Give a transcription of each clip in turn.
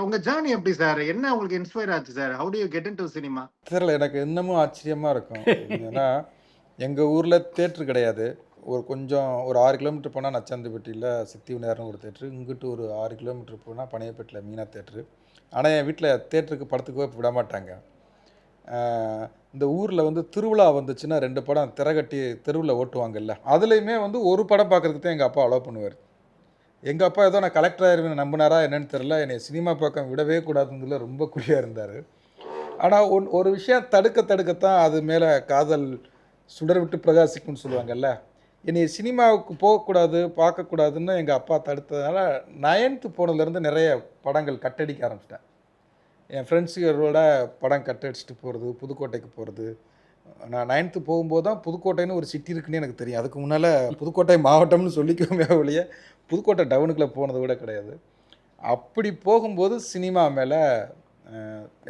உங்க ஜர்னி எப்படி சார்? என்ன உங்களுக்கு இன்ஸ்பயர் ஆச்சு sir? How do you get into cinema? தெரியல, எனக்கு இன்னமும் ஆச்சரியமா இருக்கும். ஏன்னா, எங்க ஊர்ல தியேட்டர் கிடையாது. கொஞ்சம் ஒரு 6 கிலோமீட்டர் போனா நச்சாந்திப்பட்டியில சித்தி விநாயகர்னு ஒரு தியேட்டரு. இங்கிட்டு ஒரு 6 கிலோமீட்டர் போனா பனையப்பேட்டையில மீனா தியேட்டரு. ஆனா, என் வீட்ல தியேட்டருக்கு படத்துக்கு விட மாட்டாங்க. ஆ, இந்த ஊர்ல வந்து திருவிழா வந்துச்சுன்னா 2 படம் திரை கட்டி தெருவுல ஓட்டுவாங்கல்ல. அதுலயுமே வந்து ஒரு படம் பார்க்கறதுக்கு தான் எங்க அப்பா அலோவ் பண்ணுவாரு. எங்க அப்பா ஏதோ நான் கலெக்டர் ஆயிருவேன்னு நம்பினாரா என்னன்னு தெரியல. என்னைய சினிமா பக்கம் விடவே கூடாதுங்கிறதுல ரொம்ப குறியா இருந்தாரு. ஆனா, ஒரு விஷயம் தடுக்கத்தான் அது மேல காதல் சுடர் விட்டு பிரகாசிக்கும்னு சொல்லுவாங்கல்ல. என்னைய சினிமாவுக்கு போகக்கூடாது, பார்க்கக்கூடாதுன்னு எங்க அப்பா தடுத்ததுனால 9த் போனதுலேருந்து நிறைய படங்கள் கட்டடிக்க ஆரம்பிச்சிட்டேன். என் ஃப்ரெண்ட்ஸுகளோட படம் கட்டடிச்சுட்டு போகிறது, புதுக்கோட்டைக்கு போகிறது. நான் 9த் போகும்போது தான் புதுக்கோட்டைன்னு ஒரு சிட்டி இருக்குன்னு எனக்கு தெரியும். அதுக்கு முன்னால் புதுக்கோட்டை மாவட்டம்னு சொல்லிக்கோமே ஒழிய புதுக்கோட்டை டவுனுக்குள்ளே போனது கூட கிடையாது. அப்படி போகும்போது சினிமா மேலே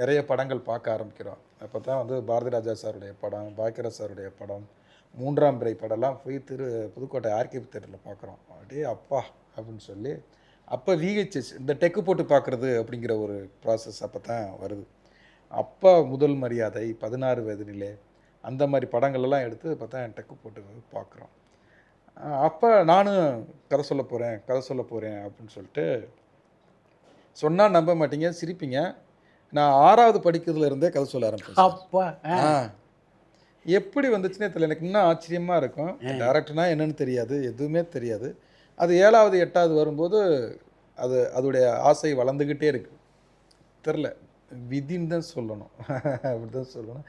நிறைய படங்கள் பார்க்க ஆரம்பிக்கிறோம். அப்போ தான் வந்து பாரதி ராஜா சாருடைய படம், பாக்கியராஜ் சாருடைய படம், 3ஆம் பிறை படம்லாம் போய் புதுக்கோட்டை ஆர்கே தியேட்டரில் பார்க்குறோம். அடே அப்பா அப்படின்னு சொல்லி அப்போ விஹெச்எஸ் இந்த டெக்கு போட்டு பார்க்குறது அப்படிங்கிற ஒரு ப்ராசஸ் அப்போ தான் வருது. அப்போ முதல் மரியாதை, 16 வயதினிலே அந்த மாதிரி படங்கள்லாம் எடுத்து இப்போ தான் டெக்கு போட்டு பார்க்குறோம். அப்போ நானும் கதை சொல்ல போகிறேன் அப்படின்னு சொல்லிட்டு சொன்னால் நம்ப மாட்டீங்க, சிரிப்பீங்க. நான் 6வது படிக்கிறதுல இருந்தே கதை சொல்ல ஆரம்பிச்சேன். அப்பா எப்படி வந்துச்சுன்னே தெரியல. எனக்கு இன்னும் ஆச்சரியமாக இருக்கும். டேரக்டர்னா என்னன்னு தெரியாது, எதுவுமே தெரியாது. அது 7வது 8வது வரும்போது அதோடைய ஆசை வளர்ந்துக்கிட்டே இருக்கு. தெரில, விதின்னு தான் சொல்லணும். அப்படி தான் சொல்லணும்.